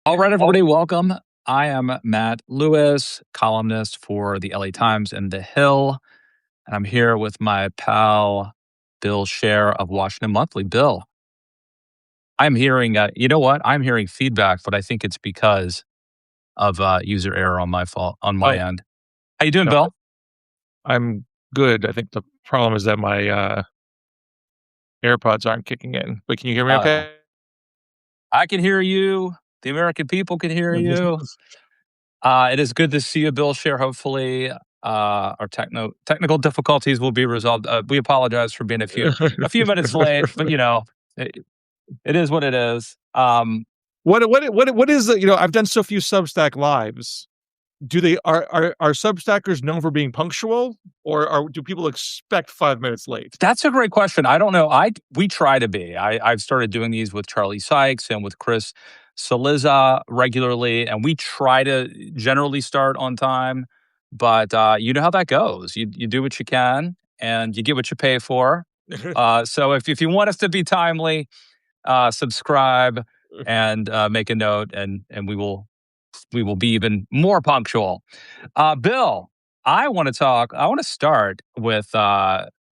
All right, everybody, welcome. I am Matt Lewis, columnist for the LA Times and The Hill, and I'm here with my pal, Bill Scher of Washington Monthly. Bill, I'm hearing, you know what? I'm hearing feedback, but I think it's because of user error on my fault, on my Oh, end. How you doing, no, Bill? I'm good. I think the problem is that my AirPods aren't kicking in. But can you hear me Uh, okay? I can hear you. The American people can hear you. It is good to see you, Bill Scher. Hopefully, our technical difficulties will be resolved. We apologize for being a few minutes late, but it, it is what it is. What is the, I've done so few Substack lives. Do they are Substackers known for being punctual, or do people expect 5 minutes late? That's a great question. I don't know. We try to be. I've started doing these with Charlie Sykes and with Chris Saliza regularly, and we try to generally start on time. But you know how that goes. You do what you can, and you get what you pay for. So if you want us to be timely, subscribe and make a note, and we will be even more punctual. Bill, I want to start with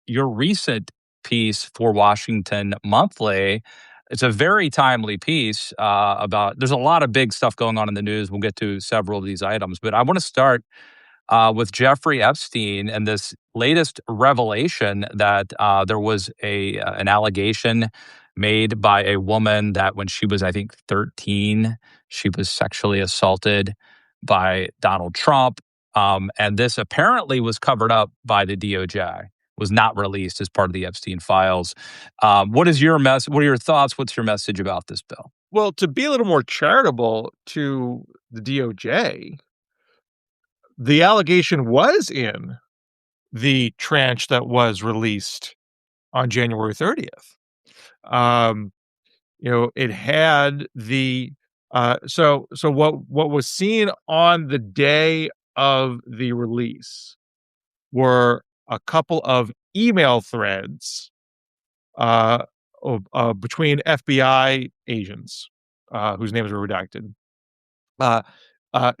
your recent piece for Washington Monthly. It's a very timely piece there's a lot of big stuff going on in the news. We'll get to several of these items, but I want to start with Jeffrey Epstein and this latest revelation that there was an allegation made by a woman that when she was, I think, 13, she was sexually assaulted by Donald Trump. And this apparently was covered up by the DOJ, was not released as part of the Epstein files. What are your thoughts? What's your message about this, Bill? Well, to be a little more charitable to the DOJ, the allegation was in the tranche that was released on January 30th. Um, it had the so what was seen on the day of the release were a couple of email threads between FBI agents whose names were redacted, uh,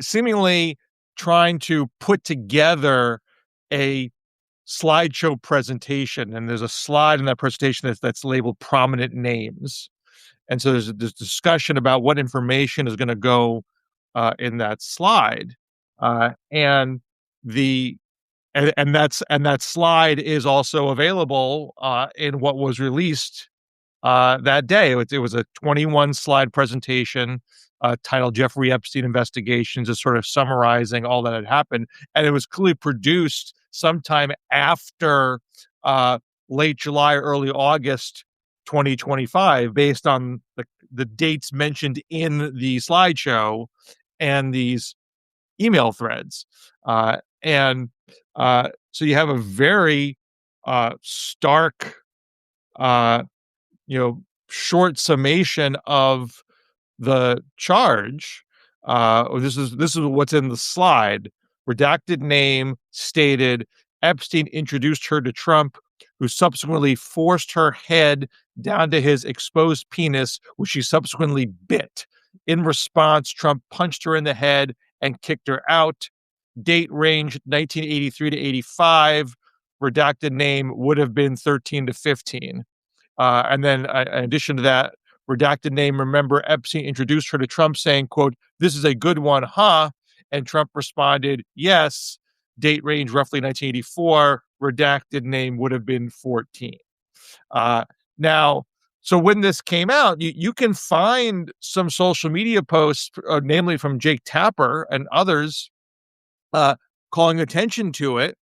seemingly trying to put together a slideshow presentation. And there's a slide in that presentation that's labeled prominent names. And so there's this discussion about what information is going to go in that slide, and the and that slide is also available in what was released that day. It was a 21 slide presentation titled "Jeffrey Epstein Investigations," is sort of summarizing all that had happened, and it was clearly produced sometime after uh, late July, early August 2025, based on the dates mentioned in the slideshow and these email threads. So you have a very stark, uh, short summation of the charge. This is what's in the slide. Redacted name stated Epstein introduced her to Trump, who subsequently forced her head down to his exposed penis, which she subsequently bit. In response, Trump punched her in the head and kicked her out. Date range 1983 to 85. Redacted name would have been 13 to 15. And then in addition to that, redacted name, remember Epstein introduced her to Trump saying, quote, "This is a good one, huh?" And Trump responded, "Yes." Date range roughly 1984. Redacted name would have been 14. Uh, now, so when this came out, you can find some social media posts, namely from Jake Tapper and others, uh, calling attention to it,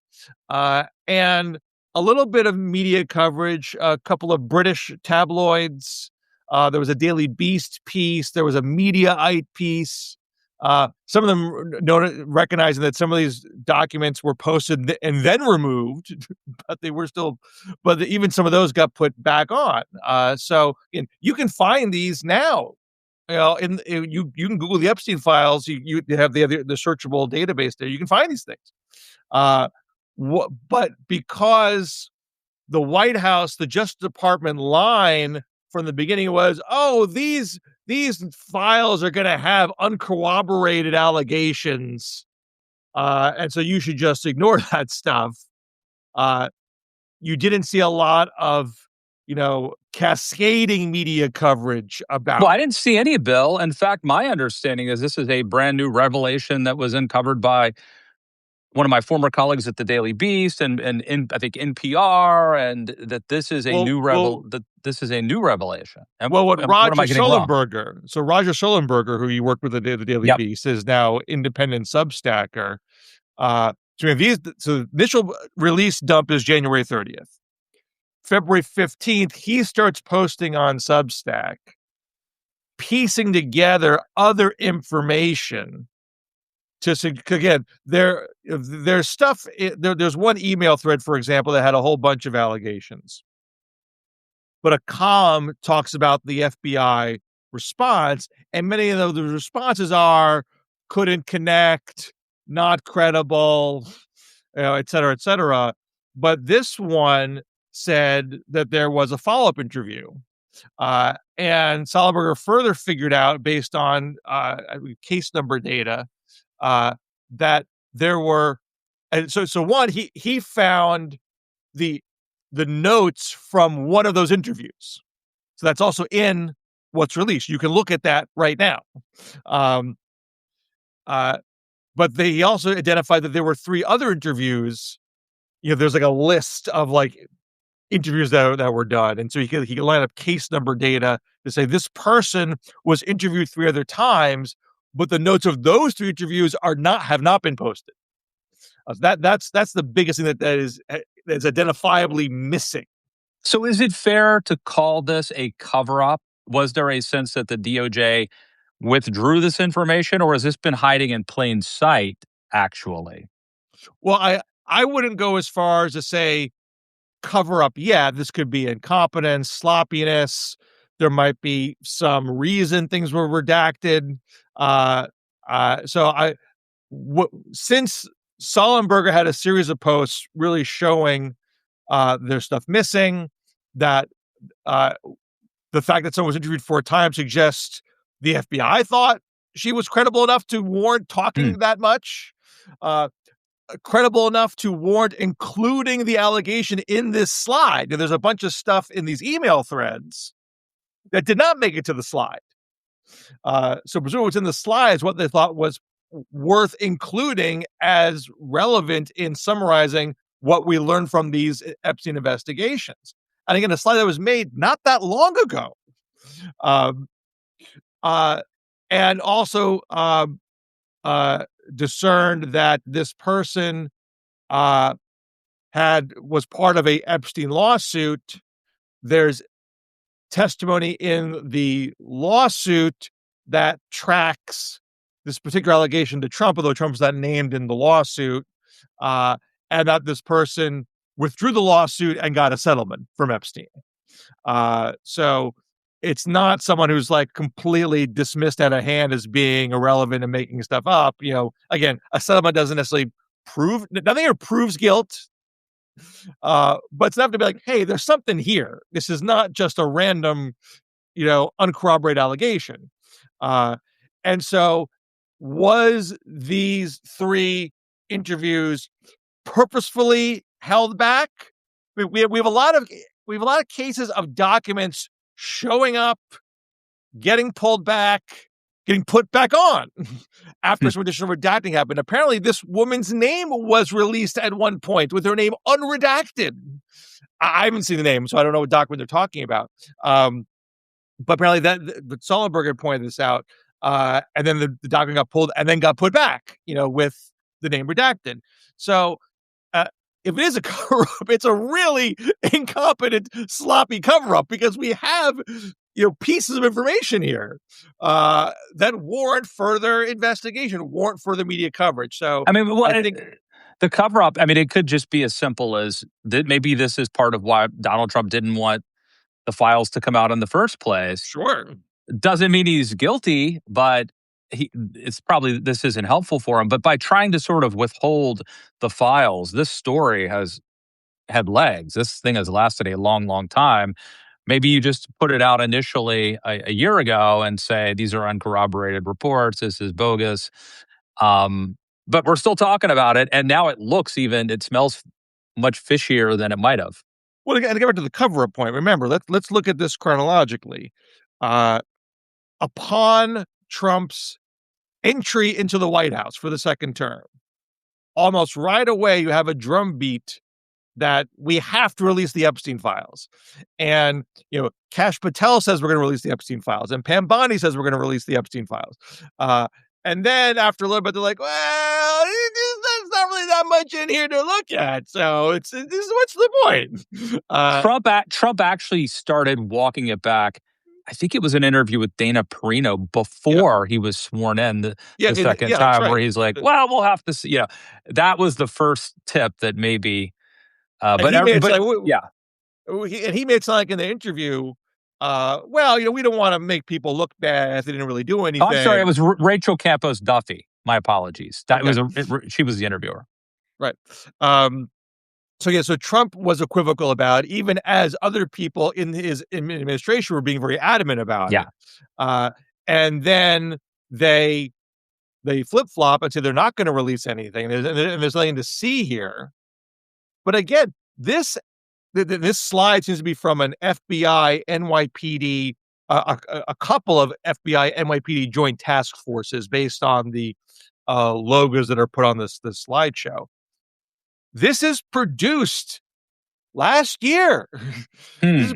and a little bit of media coverage, a couple of British tabloids. There was a Daily Beast piece. There was a Mediaite piece. Some of them recognizing that some of these documents were posted and then removed, but they were still, even some of those got put back on. So you can find these now. You can Google the Epstein files. You have the searchable database there. You can find these things. Uh, but because the White House, the Justice Department line from the beginning was, oh, these these files are going to have uncorroborated allegations, and so you should just ignore that stuff. Uh, you didn't see a lot of, cascading media coverage Well, about I it. didn't see any bill. In fact, my understanding is this is a brand new revelation that was uncovered by one of my former colleagues at the Daily Beast and I think NPR, and that this is a Well, new well, revelation. what And what am Roger I getting wrong? Schollenberger, so Roger Schollenberger, who you worked with at the Daily Yep. Beast, is now independent Substacker. So initial release dump is January 30th. February 15th, he starts posting on Substack, piecing together other information again, there's stuff. There's one email thread, for example, that had a whole bunch of allegations, but a column talks about the FBI response, and many of those responses are couldn't connect, not credible, et cetera, et cetera. But this one said that there was a follow-up interview. And Sullenberger further figured out, based on case number data, uh, that there were, and so one, he found the the notes from one of those interviews. So that's also in what's released. You can look at that right now. Um, uh, but he also identified that there were three other interviews. There's like a list of like interviews that were done, and so he could line up case number data to say this person was interviewed three other times, but the notes of those three interviews have not been posted. That's the biggest thing that's identifiably missing. So is it fair to call this a cover up? Was there a sense that the DOJ withdrew this information, or has this been hiding in plain sight, actually? Well, I wouldn't go as far as to say cover up. Yeah, this could be incompetence, sloppiness. There might be some reason things were redacted. Uh, since Sullenberger had a series of posts really showing there's stuff missing, that uh, the fact that someone was interviewed 4 times suggests the FBI thought she was credible enough to warrant Hmm. talking that much. Uh, Credible enough to warrant including the allegation in this slide. And there's a bunch of stuff in these email threads that did not make it to the slide. So presumably what's in the slides, what they thought was worth including as relevant in summarizing what we learned from these Epstein investigations. And again, a slide that was made not that long ago. Um, uh, and also discerned that this person uh, was part of a Epstein lawsuit. There's testimony in the lawsuit that tracks this particular allegation to Trump, although Trump's not named in the lawsuit, and that this person withdrew the lawsuit and got a settlement from Epstein. So it's not someone who's like completely dismissed out of hand as being irrelevant and making stuff up. Again, a settlement doesn't necessarily prove nothing here proves guilt. But it's enough to be like, hey, there's something here. This is not just a random, uncorroborated allegation. And so was these 3 interviews purposefully held back? We have a lot of cases of documents showing up, getting pulled back, getting put back on after some additional redacting happened. Apparently, this woman's name was released at one point with her name unredacted. I haven't seen the name, so I don't know what document they're talking about. But apparently, the Sullenberger pointed this out, and then the document got pulled and then got put back, with the name redacted. So uh, if it is a cover up, it's a really incompetent, sloppy cover up because we have pieces of information here that warrant further investigation, warrant further media coverage. So I mean, I think the cover up, I mean, it could just be as simple as that maybe this is part of why Donald Trump didn't want the files to come out in the first place. sure. Doesn't mean he's guilty, but it's probably this isn't helpful for him. But by trying to sort of withhold the files, this story has had legs. This thing has lasted a long, long time. Maybe you just put it out initially a year ago and say these are uncorroborated reports. This is bogus. Um, but we're still talking about it, and now it smells much fishier than it might have. Well, again, to get back to the cover-up point, remember, let's look at this chronologically. Uh, Upon Trump's entry into the White House for the second term, almost right away, you have a drumbeat that we have to release the Epstein files. And, Kash Patel says we're going to release the Epstein files, and Pam Bondi says we're going to release the Epstein files. And then after a little bit, they're like, well, there's not really that much in here to look at. So what's the point? Trump actually started walking it back. I think it was an interview with Dana Perino Yeah, before he was sworn in the second yeah, that's time, where right. he's like, "Well, we'll have to see." That was the first tip that maybe. And he made it sound like, Yeah, he made it sound like in the interview, well, we don't want to make people look bad if they didn't really do oh, I'm sorry, it anything. was Rachel Campos Duffy. My apologies. That Okay, was she was the interviewer. right. Um, so Trump was equivocal about it, even as other people in his administration were being very adamant about Yeah. it. Uh, and then they flip flop and say they're not going to release anything. And there's nothing to see here. But again, this slide seems to be from an FBI NYPD, a couple of FBI NYPD joint task forces based on the logos that are put on this slideshow. This is produced last year. Hmm. This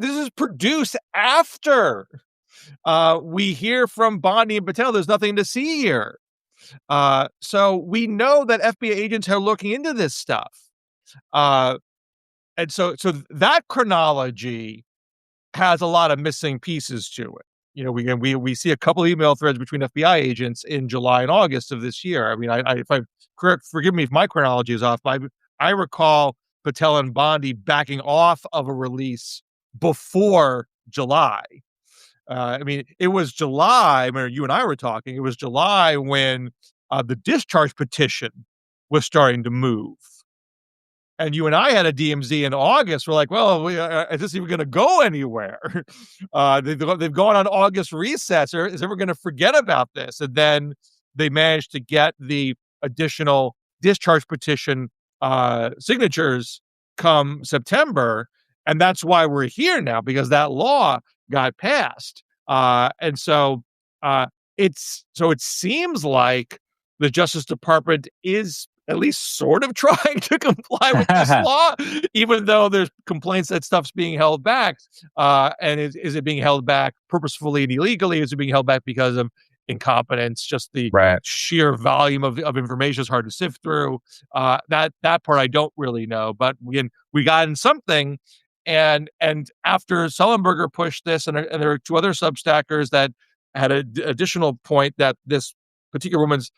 is produced after we hear from Bondi and Patel. There's nothing to see here. So we know that FBI agents are looking into this stuff. And so that chronology has a lot of missing pieces to it. We see a couple email threads between FBI agents in July and August of this year. I mean, if I correct, forgive me if my chronology is off, but I recall Patel and Bondi backing off of a release before July. I mean, it was July when you and I were talking. It was July when the discharge petition was starting to move. And you and I had a DMZ in August. We're like, well, is this even going to go anywhere? They've gone on August recess. Or is everyone going to forget about this? And then they managed to get the additional discharge petition signatures come September. And that's why we're here now, because that law got passed. And so it seems like the Justice Department is at least sort of trying to comply with this law, even though there's complaints that stuff's being held back. And is it being held back purposefully and illegally? Is it being held back because of incompetence? Just the Right. sheer volume of information is hard to sift through. That part I don't really know, but we got in something. And after Sullenberger pushed this, and there are two other substackers that had an additional point that this particular woman's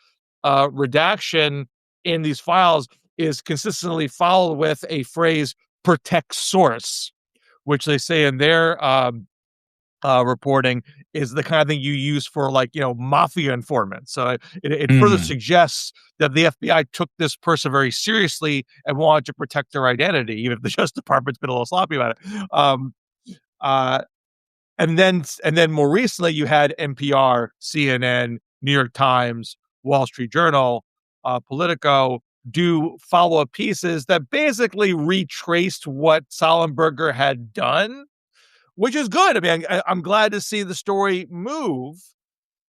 redaction in these files is consistently followed with a phrase "protect source," which they say in their reporting is the kind of thing you use for mafia informants. So it further Mm. suggests that the FBI took this person very seriously and wanted to protect their identity, even if the Justice Department's been a little sloppy about it. Uh, and then more recently, you had NPR, CNN, New York Times, Wall Street Journal, Politico do follow-up pieces that basically retraced what Sullenberger had done, which is good. I mean, I'm glad to see the story move,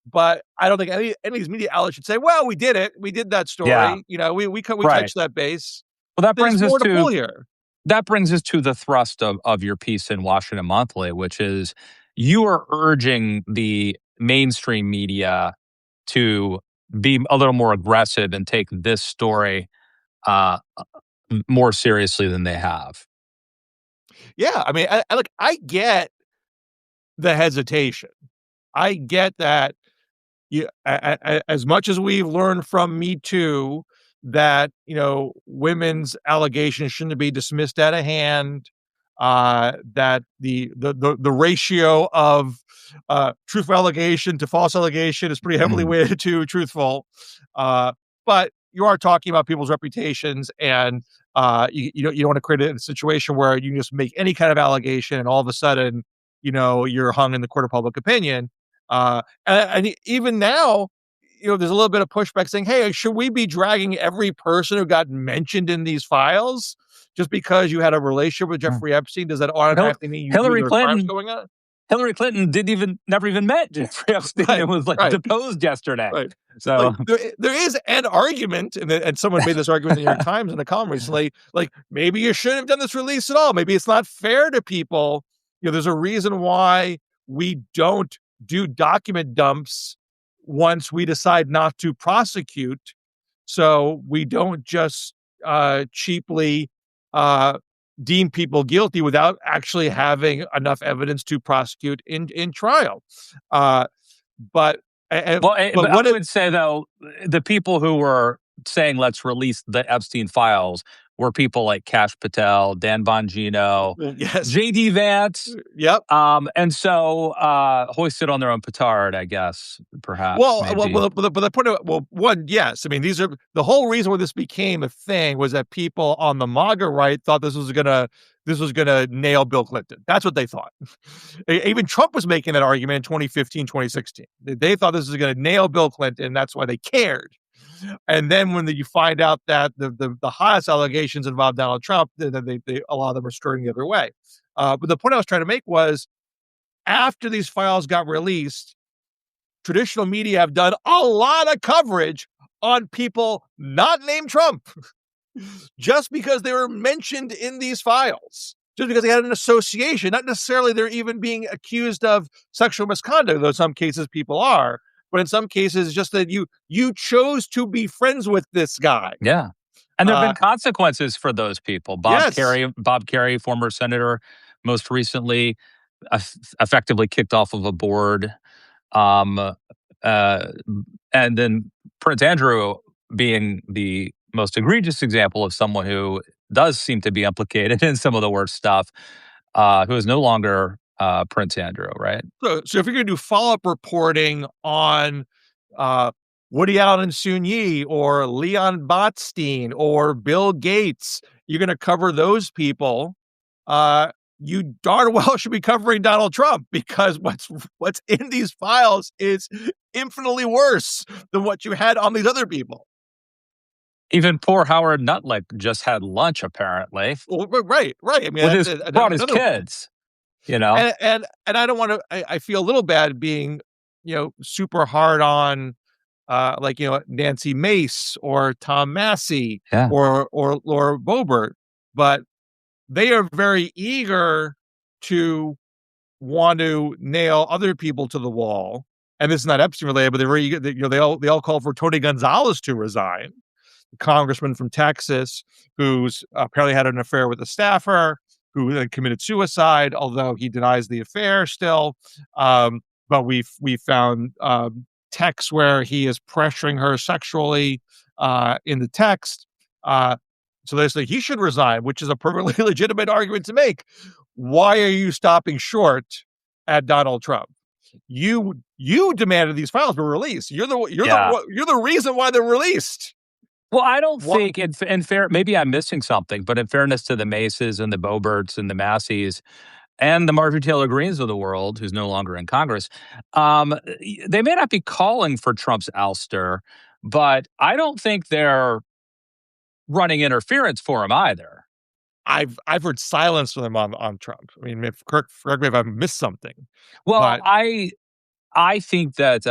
but I don't think any of these media outlets should say, "Well, we did it. We did that Yeah. story. We Right. touched that base." Well, that There's brings us more to to pull here. the thrust of your piece in Washington Monthly, which is you are urging the mainstream media to be a little more aggressive and take this story uh, more seriously than they have. Yeah, I mean, I get the hesitation. I get that. Yeah, as much as we've learned from Me Too that, women's allegations shouldn't be dismissed out of hand, that the ratio of truthful allegation to false allegation is pretty heavily Mhm. weighted to truthful. But you are talking about people's reputations, and You don't want to create a situation where you can just make any kind of allegation and all of a sudden, you're hung in the court of public opinion. And even now, there's a little bit of pushback saying, "Hey, should we be dragging every person who got mentioned in these files just because you had a relationship with Mm. Jeffrey Epstein? Does that Hil- automatically mean Hillary there are crimes Clinton going on?" Hillary Clinton never even met Jeffrey Epstein Right, and was like right. deposed yesterday. Right. So Like, there is an argument, and someone made this argument in the New York Times in a column recently, like, maybe you shouldn't have done this release at all. Maybe it's not fair to people. There's a reason why we don't do document dumps once we decide not to prosecute. So we don't just cheaply uh, deem people guilty without actually having enough evidence to prosecute in trial. Uh, but well, but but I what if would say though, the people who were saying let's release the Epstein files were people like Kash Patel, Dan Bongino, yes. JD Vance, Yep. and so hoisted on their own petard, I guess, perhaps, maybe. But the point of one, yes. I mean, these are the whole reason why this became a thing was that people on the MAGA right thought this was gonna nail Bill Clinton. That's what they thought. Even Trump was making that argument in 2015, 2016. They thought this was gonna nail Bill Clinton. That's why they cared. And then when you find out that the highest allegations involve Donald Trump, then a lot of them are skirting the other way. But the point I was trying to make was after these files got released, traditional media have done a lot of coverage on people not named Trump just because they were mentioned in these files, just because they had an association, not necessarily they're even being accused of sexual misconduct, though in some cases people are. But in some cases, just that you chose to be friends with this guy. Yeah. And there have Uh, been consequences for those people. yes. Bob Kerrey, former senator, most recently effectively kicked off of a board. Um, uh, and then Prince Andrew being the most egregious example of someone who does seem to be implicated in some of the worst stuff, who is no longer Prince Andrew, right? So if you're going to do follow up reporting on uh, Woody Allen Soon Yi or Leon Botstein or Bill Gates, you're going to cover those people. You darn well should be covering Donald Trump because what's in these files is infinitely worse than what you had on these other people. Even poor Howard Nutley just had lunch, apparently, Well, right, right. I mean, with that's his brought his another one. kids, you know? And I don't want to. I feel a little bad being, super hard on, like Nancy Mace or Tom Massey Yeah. or Laura Boebert, but they are very eager to want to nail other people to the wall. And this is not Epstein related, but they're very eager. They all call for Tony Gonzalez to resign, congressman from Texas who's apparently had an affair with a staffer who then committed suicide, although he denies the affair still. But we found texts where he is pressuring her sexually in the text. So they say he should resign, which is a perfectly legitimate argument to make. Why are you stopping short at Donald Trump? You demanded these files be released. Yeah. You're the reason why they're released. Well, I don't What? think in fair maybe I'm missing something, but in fairness to the Maces and the Boberts and the Masseys and the Marjorie Taylor Greens of the world, who's no longer in Congress, they may not be calling for Trump's ouster, but I don't think they're running interference for him either. I've heard silence from them on Trump. I mean, correct me if I've missed something, Well, but I think that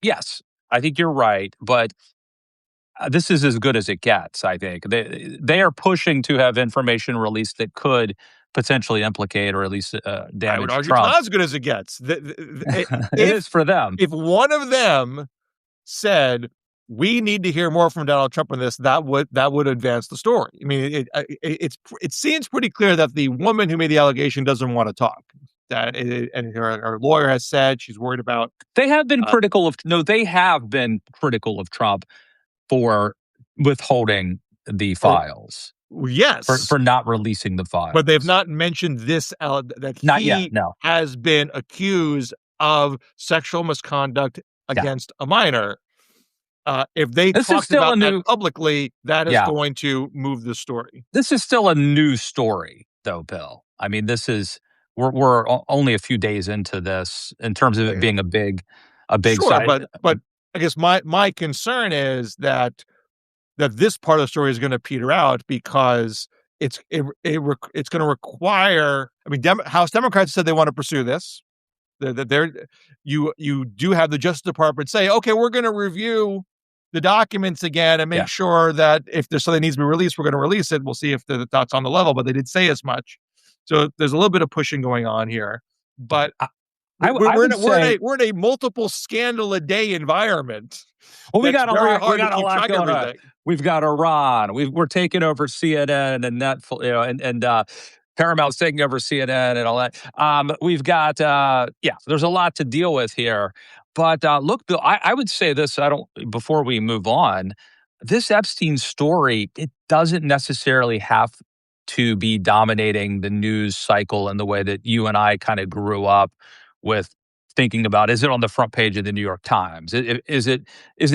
yes, I think you're right, but this is as good as it gets. I think they are pushing to have information released that could potentially implicate or at least I would damage argue it's Trump. not as good as it gets. It is for them. If one of them said we need to hear more from Donald Trump on this, that would advance the story. I mean, it seems pretty clear that the woman who made the allegation doesn't want to talk. And her lawyer has said she's worried about. They have been Uh, critical of no, they have been critical of Trump for withholding the or files, yes, for not releasing the but they've files. not mentioned this that Not yet, he no. has been accused of sexual misconduct Yeah. against a minor. If they This is talked still a about that new publicly, that is yeah. going to move the story. This is still a new story, though, Bill. I mean, this is we're only a few days into this in terms of it Eh, being a big sure, side. but I guess my concern is that this part of the story is gonna peter out because it's gonna require. I mean, House Democrats said they wanna pursue this. They're you do have the Justice Department say, "Okay, we're gonna review the documents again and Yeah, make sure that if there's something that needs to be released, we're gonna release it. We'll see if that's on the level," but they did say as much. So there's a little bit of pushing going on here, but I, we're I we're in would a we're in say. a we're in a multiple scandal a day environment Well, we that's got a very lot. We hard to got a keep lot track of going on. everything. We've got Iran. We're taking over CNN and Netflix, and Paramount's taking over CNN and all that. We've got yeah. There's a lot to deal with here. But look, Bill, I would say this. I don't. Before we move on, this Epstein story it doesn't necessarily have to be dominating the news cycle in the way that you and I kind of grew up with thinking about. Is it on the front page of the New York Times? Is it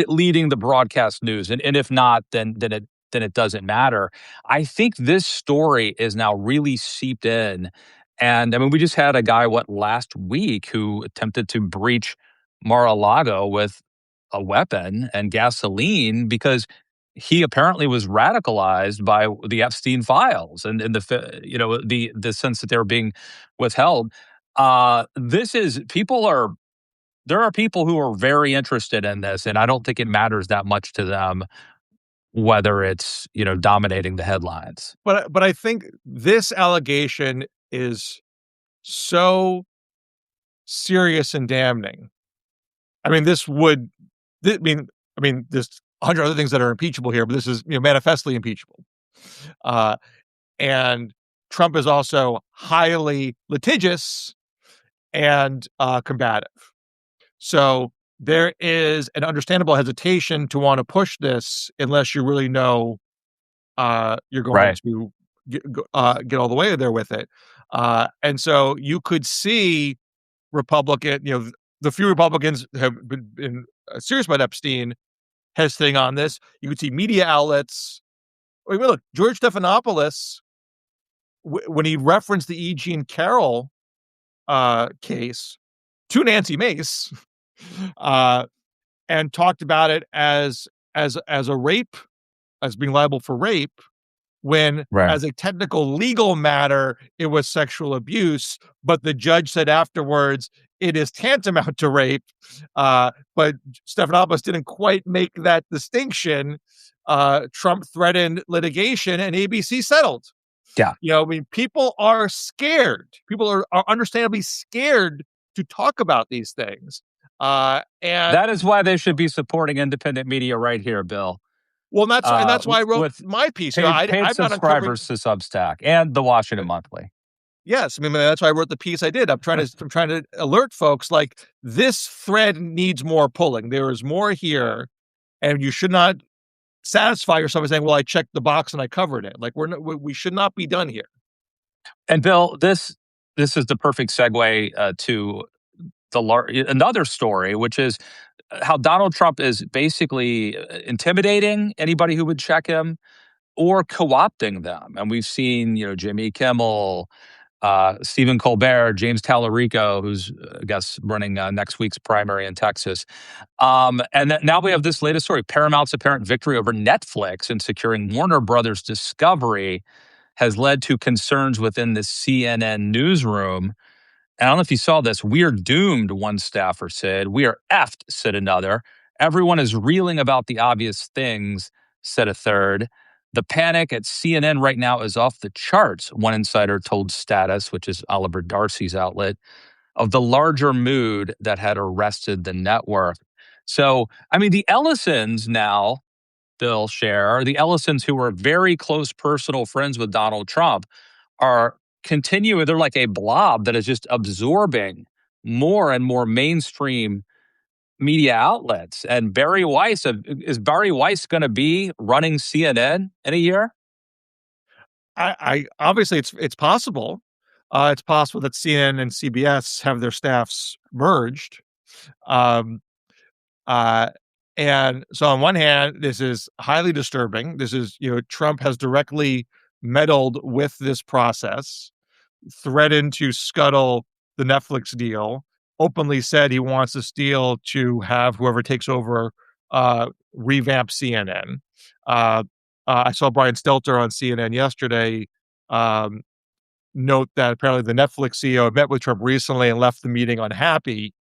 leading the broadcast news? And if not, then it doesn't matter. I think this story is now really seeped in. And I mean, we just had a guy, what, last week who attempted to breach Mar-a-Lago with a weapon and gasoline because he apparently was radicalized by the Epstein files and the sense that they were being withheld. This is people are there are people who are very interested in this, and I don't think it matters that much to them whether it's, dominating the headlines. But I think this allegation is so serious and damning. I mean, this would thi I mean, there's 100 other things that are impeachable here, but this is, manifestly impeachable. Uh, and Trump is also highly litigious and, combative. So, there is an understandable hesitation to wanna push this unless you really know, you're going Right. to get all the way there with it. And so you could see Republican, the few Republicans have been serious about Epstein hesitating on this. You could see media outlets. I mean, look, George Stephanopoulos, when he referenced the E. Jean Carroll case to Nancy Mace, uh, and talked about it as a rape, as being liable for rape, when Right. as a technical legal matter, it was sexual abuse, but the judge said afterwards, it is tantamount to rape. But Stephanopoulos didn't quite make that distinction. Trump threatened litigation and ABC settled. Yeah. I mean, people are scared. People are understandably scared to talk about these things. And That is why they should be supporting independent media right here, Bill. well, that's why I wrote With my piece. paid I'm not uncovering. subscribers to Substack and the Washington Monthly. Yes, I mean, that's why I wrote the piece I did. I'm trying to alert folks, like, this thread needs more pulling. There is more here, and you should not satisfy yourself by saying, "Well, I checked the box and I covered it." Like, we should not be done here. And Bill, this is the perfect segue to another story, which is how Donald Trump is basically intimidating anybody who would check him or co-opting them. And we've seen, Jimmy Kimmel, Stephen Colbert, James Tallarico, who's, I guess, running next week's primary in Texas. Now we have this latest story. Paramount's apparent victory over Netflix in securing Warner Brothers Discovery has led to concerns within the CNN newsroom. And I don't know if you saw this. We are doomed, one staffer said. We are effed, said another. Everyone is reeling about the obvious things, said a third. The panic at CNN right now is off the charts, one insider told Status, which is Oliver Darcy's outlet, of the larger mood that had arrested the network. So, I mean, the Ellisons now, Bill Scher, the Ellisons who were very close personal friends with Donald Trump, are continuing. They're like a blob that is just absorbing more and more mainstream media outlets. And Barry Weiss, is Barry Weiss going to be running CNN in a year? I obviously it's possible. It's possible that CNN and CBS have their staffs merged. Um, uh, And so on one hand, this is highly disturbing. This is, Trump has directly meddled with this process, threatened to scuttle the Netflix deal, openly said he wants this deal to have whoever takes over revamp CNN. Uh, I saw Brian Stelter on CNN yesterday um, note that apparently the Netflix CEO met with Trump recently and left the meeting unhappy,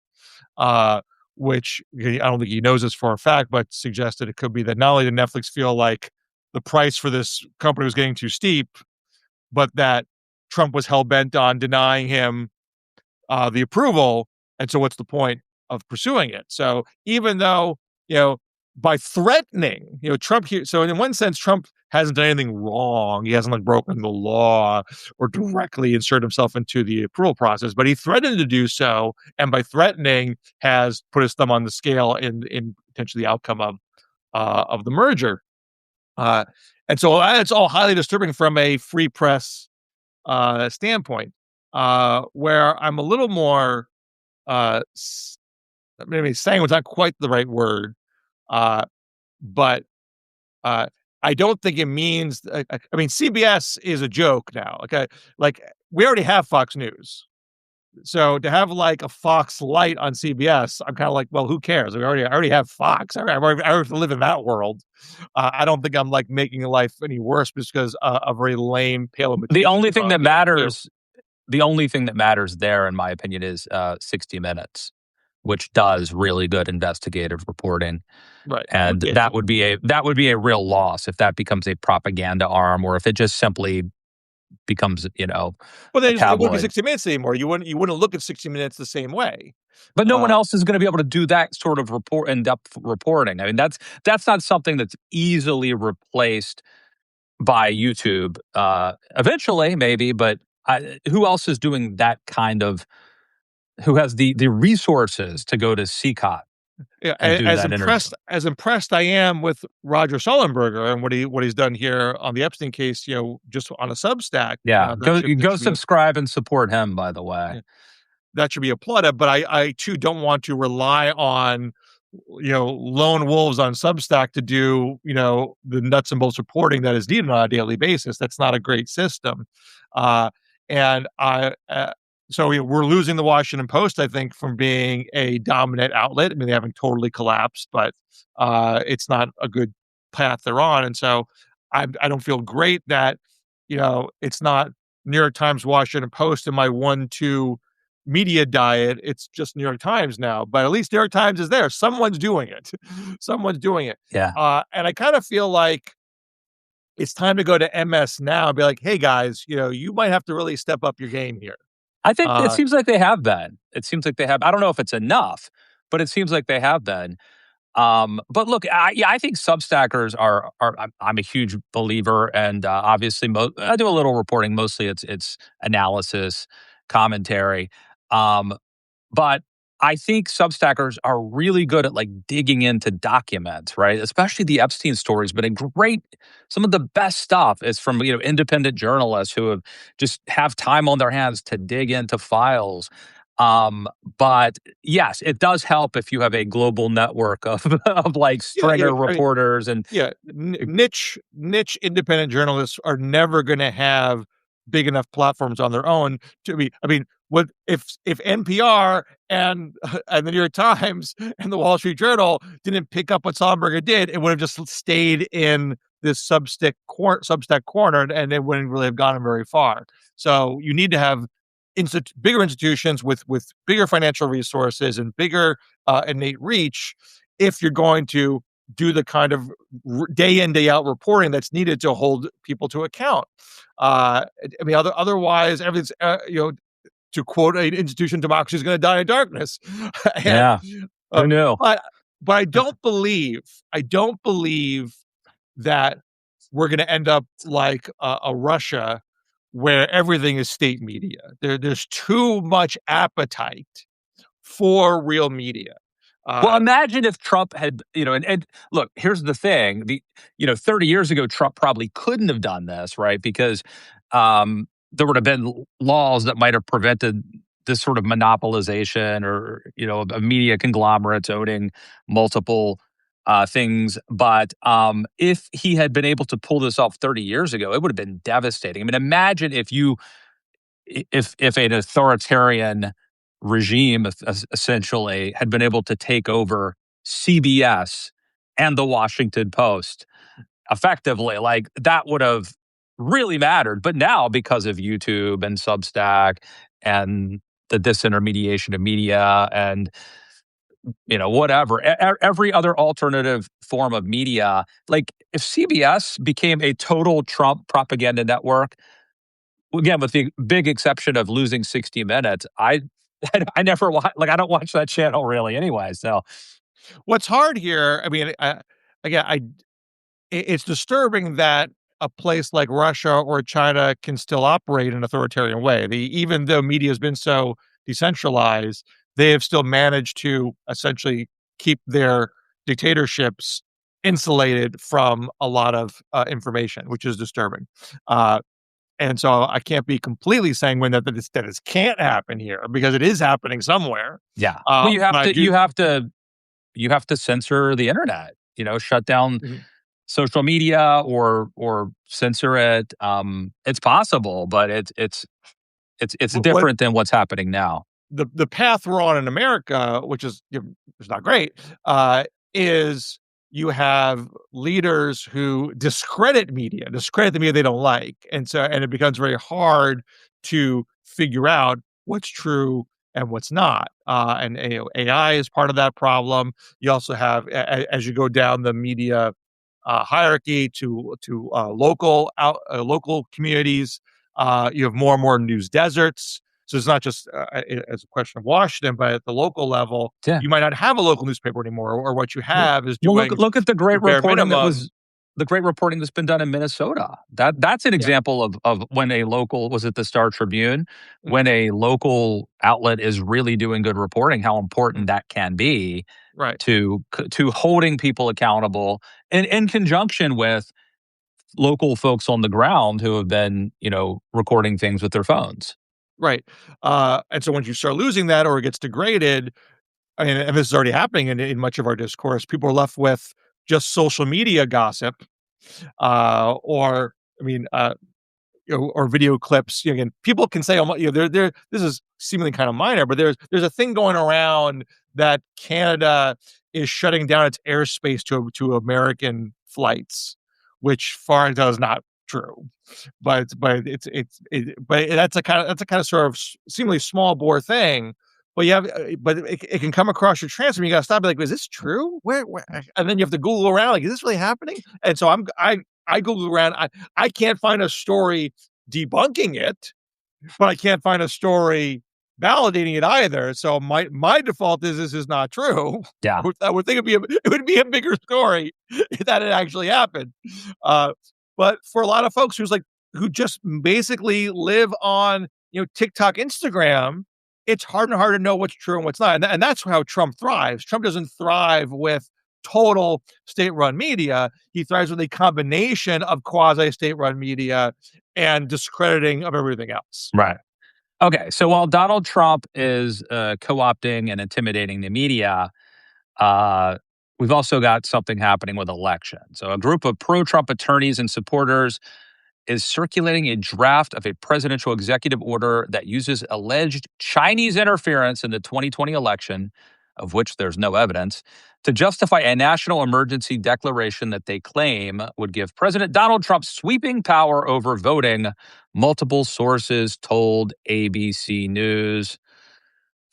uh, which I don't think he knows this for a fact, but suggested it could be that not only did Netflix feel like the price for this company was getting too steep, but that Trump was hell bent on denying him the approval. And so, what's the point of pursuing it? So, even though you know, by threatening, Trump here. So, in one sense, Trump hasn't done anything wrong. He hasn't like broken the law or directly inserted himself into the approval process, but he threatened to do so, and by threatening, has put his thumb on the scale in potentially the outcome of the merger. Uh, and so it's all highly disturbing from a free press standpoint, where I'm a little more, uh, maybe saying was not quite the right word, uh, but uh, I don't think it means. I mean, CBS is a joke now. Okay, like we already have Fox News, so to have like a Fox Light on CBS, I'm kind of like, well, who cares? I already have Fox. I already live in that world. I don't think I'm like making life any worse just because a very lame, pale The imitation only thing of that the other two. matters the only thing that matters there, in my opinion, is 60 Minutes, which does really good investigative reporting. Right. And Okay. that would be a real loss if that becomes a propaganda arm or if it just simply becomes, Well, a then it wouldn't be tabloid. 60 Minutes anymore. You wouldn't look at 60 Minutes the same way. But no one Uh, else is going to be able to do that sort of in-depth reporting. I mean, that's not something that's easily replaced by YouTube. Eventually, maybe, but who else is doing that kind of? Who has the resources to go to CCOT yeah, and do that interview? as impressed I am with Roger Sullenberger and what he's done here on the Epstein case, just on a Substack, Yeah, that go should be subscribe and support him. By the way, yeah, that should be applauded. But I too don't want to rely on lone wolves on Substack to do the nuts and bolts reporting that is needed on a daily basis. That's not a great system, uh, and I. So we're losing the Washington Post, I think, from being a dominant outlet. I mean, they haven't totally collapsed, but it's not a good path they're on. And so I don't feel great that it's not New York Times, Washington Post in my 1-2 media diet. It's just New York Times now, but at least New York Times is there. Someone's doing it. Someone's doing it. yeah, And I kind of feel like it's time to go to MS now and be like, hey guys, you might have to really step up your game here. I think it Uh, seems like they have been. It seems like they have. I don't know if it's enough, but it seems like they have been. But look, I think Substackers are. I'm a huge believer, and obviously, I do a little reporting. Mostly, it's analysis, commentary. Um, But I think Substackers are really good at like digging into documents, right? Especially the Epstein stories, but some of the best stuff is from, independent journalists who just have time on their hands to dig into files. Um, but yes, it does help if you have a global network of, of like yeah, stringer I mean, reporters and yeah, niche independent journalists are never going to have big enough platforms on their own to be. I mean, what if NPR and and the New York Times and the Wall Street Journal didn't pick up what Sonberger did, it would have just stayed in this Substack corner, and it wouldn't really have gone very far. So you need to have bigger institutions with bigger financial resources and bigger innate reach if you're going to do the kind of day in day out reporting that's needed to hold people to account. I mean, otherwise, everything's to quote an institution, democracy is going to die in darkness. and yeah, uh, who knew? but I don't believe that we're going to end up like a Russia where everything is state media. There's too much appetite for real media. Well, Uh, imagine if Trump had, and look, here's the thing. 30 years ago, Trump probably couldn't have done this, right? Because there would have been laws that might have prevented this sort of monopolization or, of media conglomerates owning multiple things. But if he had been able to pull this off 30 years ago, it would have been devastating. I mean, imagine if an authoritarian regime essentially had been able to take over CBS and the Washington Post effectively, like that would have really mattered. But now, because of YouTube and Substack and the disintermediation of media and whatever, every other alternative form of media, like if CBS became a total Trump propaganda network, again, with the big exception of losing 60 Minutes, I never watch, like I don't watch that channel really anyway. So What's hard here, I mean, again, it's disturbing that a place like Russia or China can still operate in an authoritarian way. Even though media has been so decentralized, they have still managed to essentially keep their dictatorships insulated from a lot of information, which is disturbing. Uh, and so I can't be completely sanguine that this can't happen here because it is happening somewhere. yeah, well, you But have I to do. censor the internet. Shut down Mhm. social media or censor it. It's possible, but it's What different than what's happening now. the path we're on in America, which is not great, is you have leaders who discredit the media they don't like, and it becomes very hard to figure out what's true and what's not. AI is part of that problem. You also have, as you go down the media hierarchy to local communities, you have more and more news deserts. So it's not just as a question of Washington, but at the local level, Yeah. you might not have a local newspaper anymore, or what you Well, have is well, doing look at the bare minimum. the great reporting that's been done in Minnesota. That's an Yeah. example of when a local, was it the Star Tribune? Mhm, When a local outlet is really doing good reporting, how important mhm. that can be Right. to holding people accountable in conjunction with local folks on the ground who have been, recording things with their phones. Right. And so once you start losing that or it gets degraded, I mean, and this is already happening in much of our discourse, people are left with just social media gossip, or I mean, or video clips. Again, people can say, there. This is seemingly kind of minor, but there's a thing going around that Canada is shutting down its airspace to American flights, which far does not true. But that's a kind of sort of seemingly small bore thing. But but it can come across your transfer. You got to stop. Like, is this true? Where? And then you have to Google around. Like, is this really happening? And so I Google around. I can't find a story debunking it, but I can't find a story validating it either. So my default is this is not true. Yeah. I would think it would be a bigger story if that had actually happened. Uh, but for a lot of folks who just basically live on TikTok, Instagram, it's hard and hard to know what's true and what's not. And that's how Trump thrives. Trump doesn't thrive with total state-run media. He thrives with a combination of quasi-state-run media and discrediting of everything else. Right. Okay. So while Donald Trump is co-opting and intimidating the media, uh, we've also got something happening with elections. So a group of pro-Trump attorneys and supporters is circulating a draft of a presidential executive order that uses alleged Chinese interference in the 2020 election, of which there's no evidence, to justify a national emergency declaration that they claim would give President Donald Trump sweeping power over voting, multiple sources told ABC News.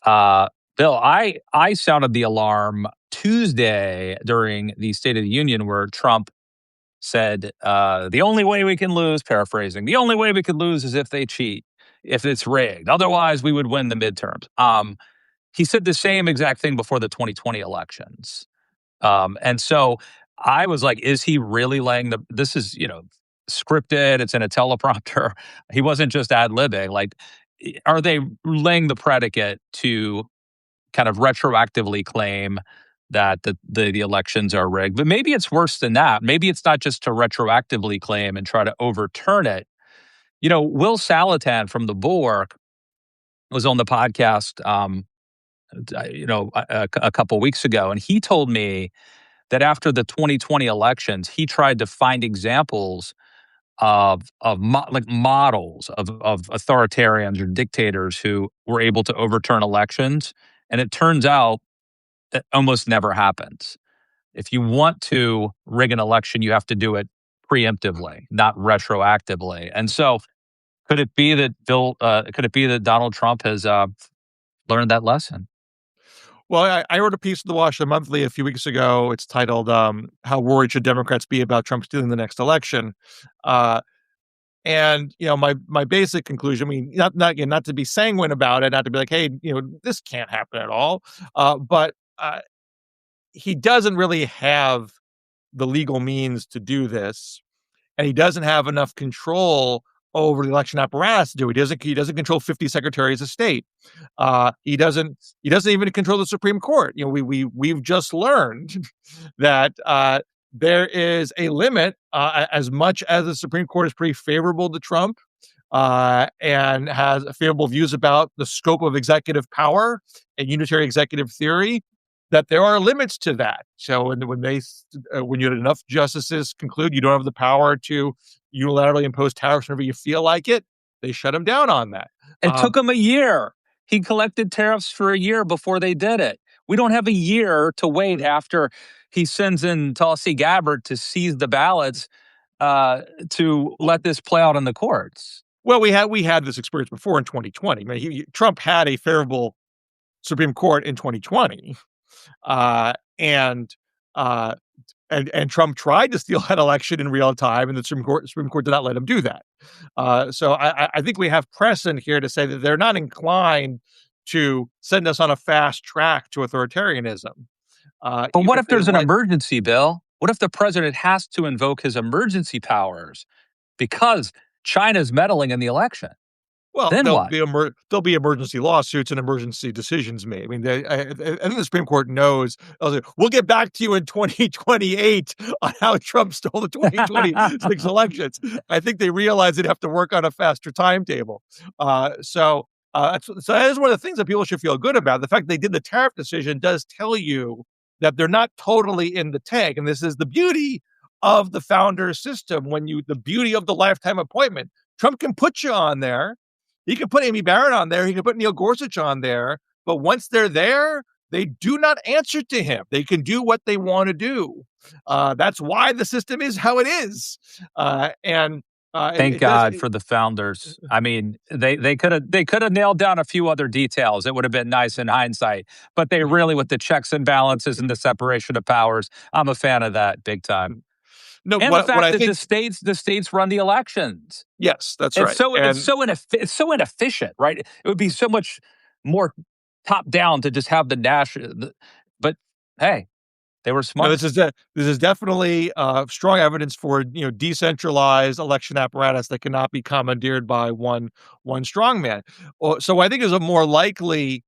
Uh, Bill, I sounded the alarm Tuesday during the State of the Union where Trump said, the only way we can lose, paraphrasing, the only way we could lose is if they cheat, if it's rigged. Otherwise, we would win the midterms. He said the same exact thing before the 2020 elections. And so I was like, is he really this is, scripted, it's in a teleprompter. He wasn't just ad libbing. Like, are they laying the predicate to kind of retroactively claim that the elections are rigged? But maybe it's worse than that. Maybe it's not just to retroactively claim and try to overturn it. Will Salatan from the board was on the podcast, a couple weeks ago, and he told me that after the 2020 elections, he tried to find examples like models of authoritarians or dictators who were able to overturn elections, and it turns out that almost never happens. If you want to rig an election, you have to do it preemptively, not retroactively. And so, could it be that Could it be that Donald Trump has learned that lesson? Well, I wrote a piece in the Washington Monthly a few weeks ago. It's titled, "How Worried Should Democrats Be About Trump Stealing the Next Election?" Uh, and, my basic conclusion, I mean, again, not to be sanguine about it, not to be like, "Hey, this can't happen at all," but, he doesn't really have the legal means to do this, and he doesn't have enough control over the election apparatus to do it. He doesn't control 50 secretaries of state. He doesn't even control the Supreme Court. We've just learned that there is a limit. As much as the Supreme Court is pretty favorable to Trump, and has favorable views about the scope of executive power and unitary executive theory, that there are limits to that. So when you had enough justices conclude you don't have the power to unilaterally impose tariffs whenever you feel like it, they shut him down on that. It took him a year. He collected tariffs for a year before they did it. We don't have a year to wait after he sends in Tulsi Gabbard to seize the ballots to let this play out in the courts. Well, we had this experience before in 2020. I mean, Trump had a favorable Supreme Court in 2020, uh, and uh, and Trump tried to steal that election in real time, and the Supreme Court did not let him do that. So I think we have precedent here to say that they're not inclined to send us on a fast track to authoritarianism. But Even what if if they there's an let emergency, Bill? What if the president has to invoke his emergency powers because China's meddling in the election? Well, Then what? there'll be emergency lawsuits and emergency decisions made. I mean, I think the Supreme Court knows. We'll get back to you in 2028 on how Trump stole the 2026 elections. I think they realize they'd have to work on a faster timetable. So that is one of the things that people should feel good about. The fact they did the tariff decision does tell you that they're not totally in the tank, and this is the beauty of the founder system. The beauty of the lifetime appointment. Trump can put you on there. He could put Amy Barrett on there. He could put Neil Gorsuch on there. But once they're there, they do not answer to him. They can do what they want to do. That's why the system is how it is. And Thank it does. God for the founders. I mean, they could have nailed down a few other details. It would have been nice in hindsight, but they really, with the checks and balances and the separation of powers, I'm a fan of that big time. No, And the what fact I that think. the states run the elections. Yes, that's It's right. so it's And so it's so inefficient, right? It would be so much more top down to just have the national. But hey, they were no, smart. this is definitely strong evidence for decentralized election apparatus that cannot be commandeered by one strong man. So I think is a more likely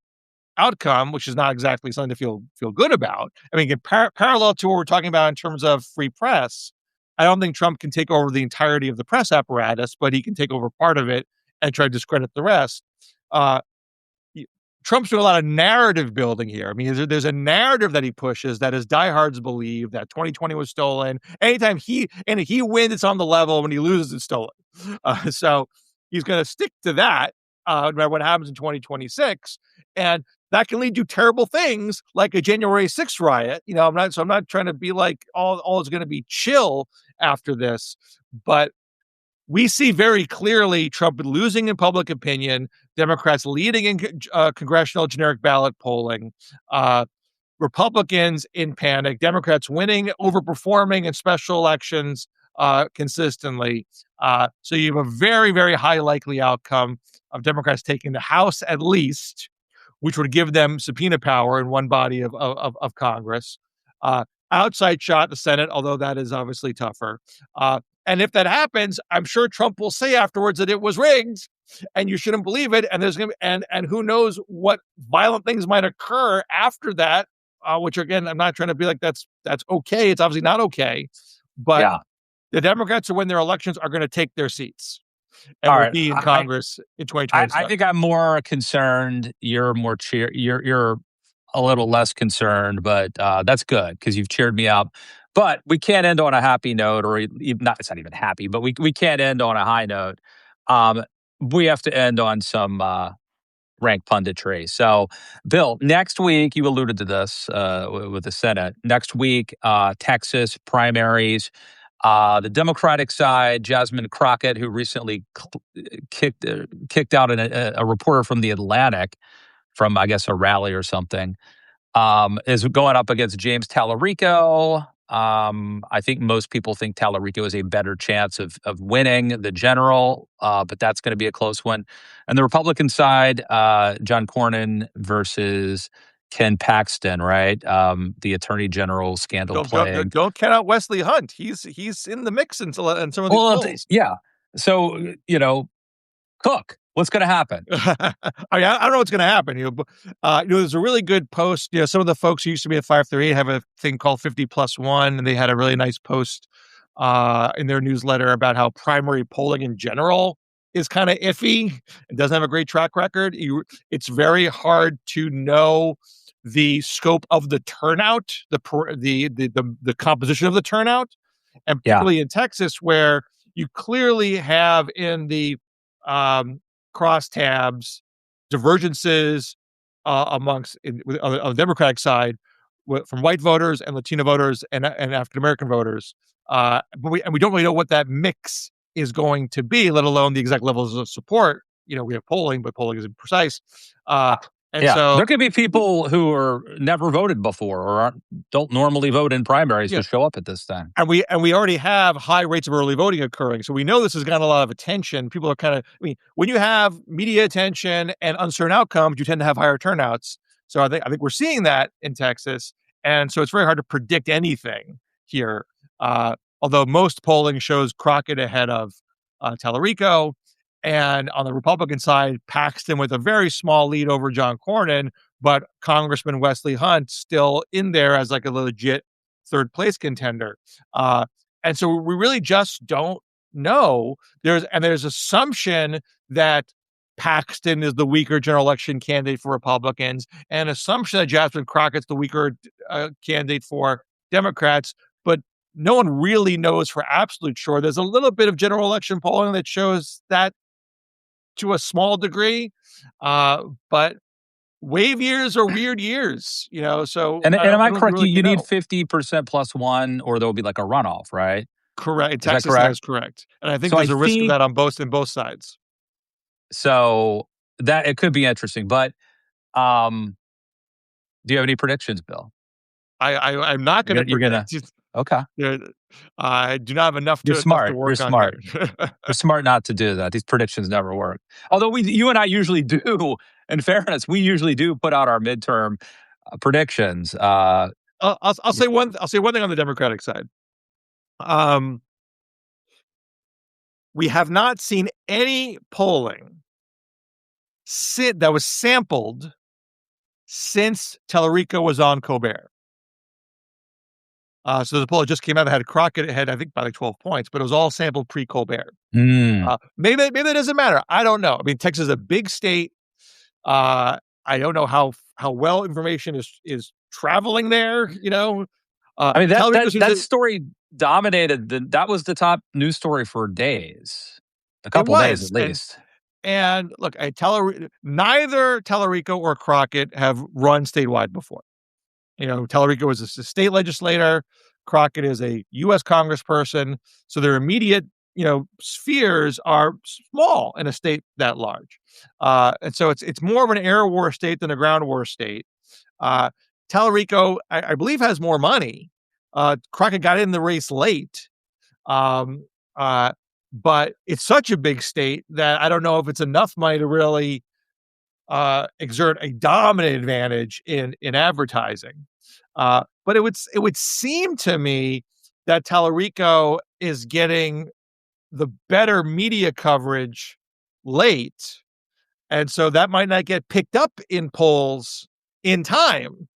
outcome, which is not exactly something to feel good about. I mean, parallel to what we're talking about in terms of free press, I don't think Trump can take over the entirety of the press apparatus, but he can take over part of it and try to discredit the rest. Uh, y- Trump's doing a lot of narrative building here. I mean, there's a narrative that he pushes that his diehards believe that 2020 was stolen. Anytime he wins, it's on the level. When he loses, it's stolen. So he's going to stick to that, no matter what happens in 2026. And that can lead to terrible things like a January 6th riot. I'm not trying to be like all is going to be chill after this, but we see very clearly Trump losing in public opinion, Democrats leading in congressional generic ballot polling, uh, Republicans in panic, Democrats winning, overperforming in special elections consistently. So you have a very, very high likely outcome of Democrats taking the House at least, which would give them subpoena power in one body of Congress. Uh, Outside shot, the Senate, although that is obviously tougher. And if that happens, I'm sure Trump will say afterwards that it was rigged, and you shouldn't believe it. And there's going to be, and who knows what violent things might occur after that. Which again, I'm not trying to be like that's okay. It's obviously not okay, but Yeah. the Democrats who win their elections are going to take their seats and All will right. be in Congress in I 2026. think I'm more concerned. You're more cheer. You're a little less concerned, but that's good because you've cheered me up. But we can't end on a happy note, or even not. It's not even happy, but we can't end on a high note. Um, we have to end on some rank punditry. So, Bill, next week you alluded to this with the Senate. Next week, Texas primaries. The Democratic side, Jasmine Crockett, who recently kicked out a reporter from the Atlantic from, I guess, a rally or something, is going up against James Tallarico. I think most people think Tallarico has a better chance of winning the general, but that's going to be a close one. And the Republican side, John Cornyn versus Ken Paxton, right? The Attorney General scandal plague. Don't count out Wesley Hunt. He's in the mix in some of these Well, polls. yeah. So, Cook, what's going to happen? I don't know what's going to happen. There's a really good post. Some of the folks who used to be at 538 have a thing called 50+1, and they had a really nice post in their newsletter about how primary polling in general is kind of iffy and doesn't have a great track record. It's very hard to know the scope of the turnout, the composition of the turnout, and Yeah. particularly in Texas, where you clearly have in the crosstabs divergences amongst on the Democratic side from white voters and Latino voters and African American voters. But we don't really know what that mix is going to be, let alone the exact levels of support. We have polling, but polling isn't precise. And Yeah, so, there could be people who are never voted before or don't normally vote in primaries yeah, who show up at this thing. and we already have high rates of early voting occurring. So we know this has gotten a lot of attention. People are when you have media attention and uncertain outcomes, you tend to have higher turnouts. So I think we're seeing that in Texas. And so it's very hard to predict anything here. Although most polling shows Crockett ahead of Tallarico. And on the Republican side, Paxton with a very small lead over John Cornyn, but Congressman Wesley Hunt still in there as like a legit third place contender. And so we really just don't know. There's assumption that Paxton is the weaker general election candidate for Republicans, and assumption that Jasmine Crockett's the weaker candidate for Democrats. But no one really knows for absolute sure. There's a little bit of general election polling that shows that to a small degree, but wave years are weird years, so And I am don't, I I don't correct? really You need know. 50% plus one, or there will be like a runoff, right? Correct. In Is that Texas, that correct? is correct. And I think So I there's a risk of think that on both sides. so that it could be interesting. But um, do you have any predictions, Bill? I'm not going to You're predict. gonna okay. Yeah, I do not have enough You're to smart. You're work on here. smart. You're smart not to do that. These predictions never work. Although you and I usually do. In fairness, we usually do put out our midterm predictions. I'll say one thing on the Democratic side. Um, we have not seen any polling that was sampled since Tallarico was on Colbert. So the poll that just came out that had Crockett ahead, I think, by like 12 points, but it was all sampled pre-Colbert. Mm. Maybe that doesn't matter. I don't know. I mean, Texas is a big state. I don't know how well information is traveling there. I mean Tallarico seems that to, story dominated. That was the top news story for days, a it couple days was at least. and look, neither Tallarico or Crockett have run statewide before. Tallarico was a state legislator. Crockett is a U.S. congressperson. So their immediate, spheres are small in a state that large. And so it's more of an air war state than a ground war state. Uh, Tallarico, I believe, has more money. Crockett got in the race late. Um, but it's such a big state that I don't know if it's enough money to really exert a dominant advantage in advertising. But it would seem to me that Tallarico is getting the better media coverage late, and so that might not get picked up in polls in time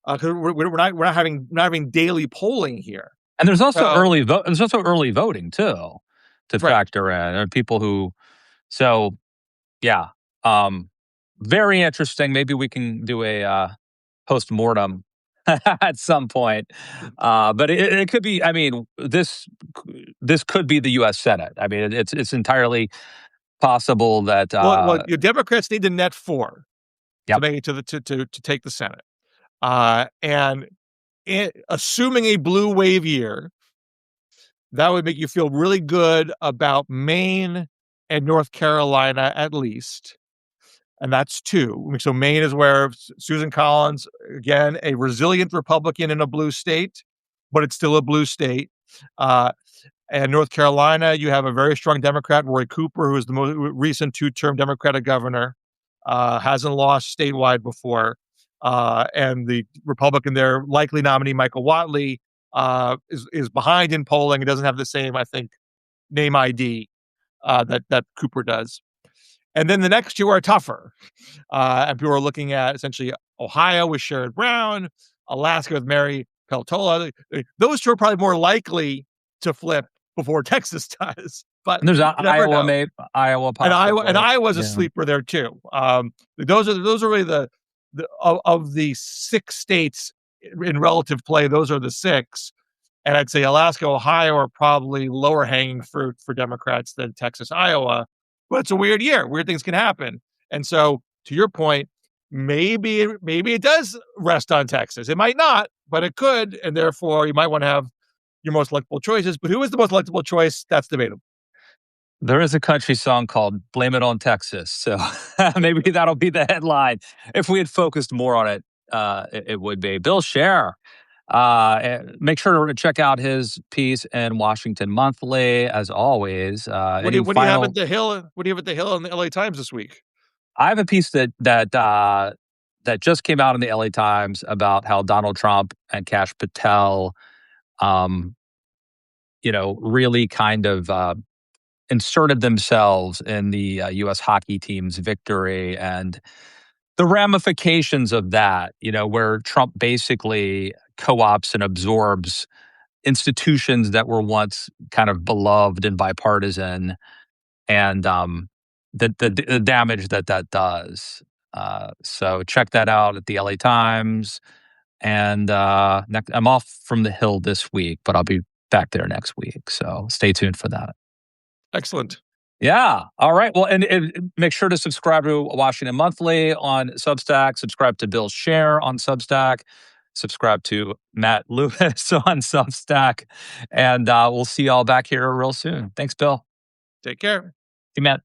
because we're not having daily polling here. And there's also So early voting too to right, factor in. There are people who so yeah. Um, very interesting. Maybe we can do a post-mortem at some point. But it could be, I mean, this could be the US Senate. I mean, it's entirely possible that, Well, your Democrats need the net 4 to yep. make it to the to take the Senate. And assuming a blue wave year, that would make you feel really good about Maine and North Carolina at least, and that's 2. So Maine is where Susan Collins, again, a resilient Republican in a blue state, but it's still a blue state. Uh, and North Carolina, you have a very strong Democrat, Roy Cooper, who is the most recent 2-term Democratic governor, hasn't lost statewide before. And the Republican there, likely nominee Michael Whatley, is behind in polling. He doesn't have the same, I think, name ID that Cooper does. And then the next 2 are tougher. And people are looking at essentially Ohio with Sherrod Brown, Alaska with Mary Peltola. Those 2 are probably more likely to flip before Texas does, but And there's you never Iowa, know. maybe Iowa And possibly. Iowa's a Yeah. sleeper there too. Those are really the of the 6 states in relative play. Those are the 6, and I'd say Alaska, Ohio are probably lower hanging fruit for Democrats than Texas, Iowa. But it's a weird year. Weird things can happen, and so to your point, maybe it does rest on Texas. It might not, but it could, and therefore you might want to have your most electable choices. But who is the most electable choice? That's debatable. There is a country song called "Blame It on Texas," so maybe that'll be the headline. If we had focused more on it, it would be. Bill Scher, make sure to check out his piece in Washington Monthly, as always. Any What do you have at final? the Hill? What do you have at the Hill in the LA Times this week? I have a piece that just came out in the LA Times about how Donald Trump and Kash Patel, um, really kind of inserted themselves in the U.S. hockey team's victory and the ramifications of that, where Trump basically co ops and absorbs institutions that were once kind of beloved and bipartisan, and the damage that does. So check that out at the LA Times. And I'm off from the Hill this week, but I'll be back there next week. So stay tuned for that. Excellent. Yeah. All right. Well, and make sure to subscribe to Washington Monthly on Substack. Subscribe to Bill Scher on Substack. Subscribe to Matt Lewis on Substack. And we'll see y'all back here real soon. Thanks, Bill. Take care. See you, Matt.